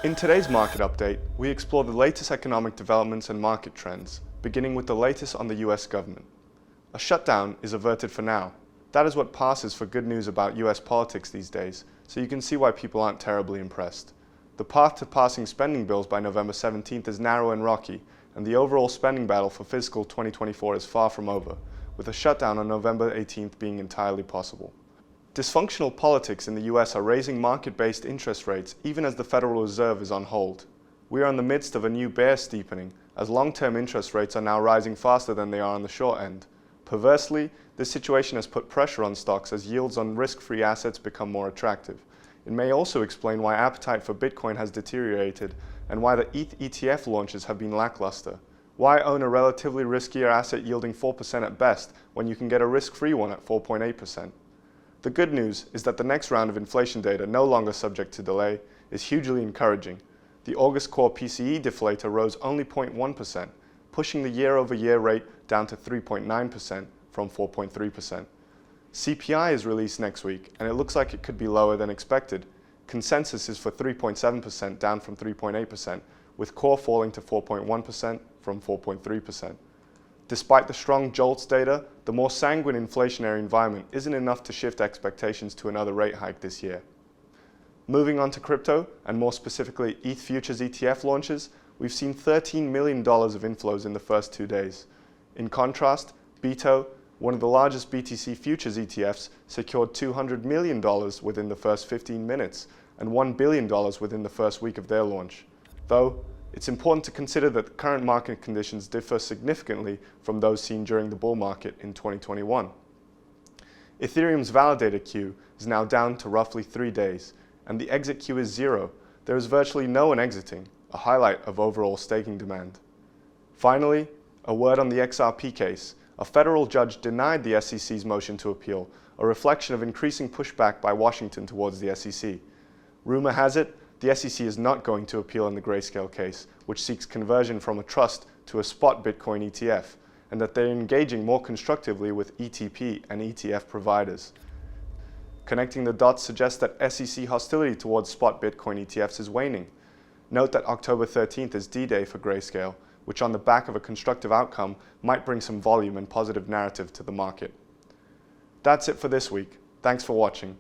In today's market update, we explore the latest economic developments and market trends, beginning with the latest on the US government. A shutdown is averted for now. That is what passes for good news about US politics these days, so you can see why people aren't terribly impressed. The path to passing spending bills by November 17th is narrow and rocky, and the overall spending battle for fiscal 2024 is far from over, with a shutdown on November 18th being entirely possible. Dysfunctional politics in the US are raising market-based interest rates even as the Federal Reserve is on hold. We are in the midst of a new bear steepening, as long-term interest rates are now rising faster than they are on the short end. Perversely, this situation has put pressure on stocks as yields on risk-free assets become more attractive. It may also explain why appetite for Bitcoin has deteriorated and why the ETH ETF launches have been lackluster. Why own a relatively riskier asset yielding 4% at best when you can get a risk-free one at 4.8%? The good news is that the next round of inflation data, no longer subject to delay, is hugely encouraging. The August core PCE deflator rose only 0.1%, pushing the year-over-year rate down to 3.9% from 4.3%. CPI is released next week, and it looks like it could be lower than expected. Consensus is for 3.7%, down from 3.8%, with core falling to 4.1% from 4.3%. Despite the strong JOLTS data, the more sanguine inflationary environment isn't enough to shift expectations to another rate hike this year. Moving on to crypto, and more specifically ETH futures ETF launches, we've seen $13 million of inflows in the first 2 days. In contrast, BITO, one of the largest BTC futures ETFs, secured $200 million within the first 15 minutes and $1 billion within the first week of their launch. Though, it's important to consider that current market conditions differ significantly from those seen during the bull market in 2021. Ethereum's validator queue is now down to roughly 3 days, and the exit queue is 0. There is virtually no one exiting, a highlight of overall staking demand. Finally, a word on the XRP case. A federal judge denied the SEC's motion to appeal, a reflection of increasing pushback by Washington towards the SEC. Rumor has it, the SEC is not going to appeal in the Grayscale case, which seeks conversion from a trust to a spot Bitcoin ETF, and that they're engaging more constructively with ETP and ETF providers. Connecting the dots suggests that SEC hostility towards spot Bitcoin ETFs is waning. Note that October 13th is D-Day for Grayscale, which on the back of a constructive outcome might bring some volume and positive narrative to the market. That's it for this week. Thanks for watching.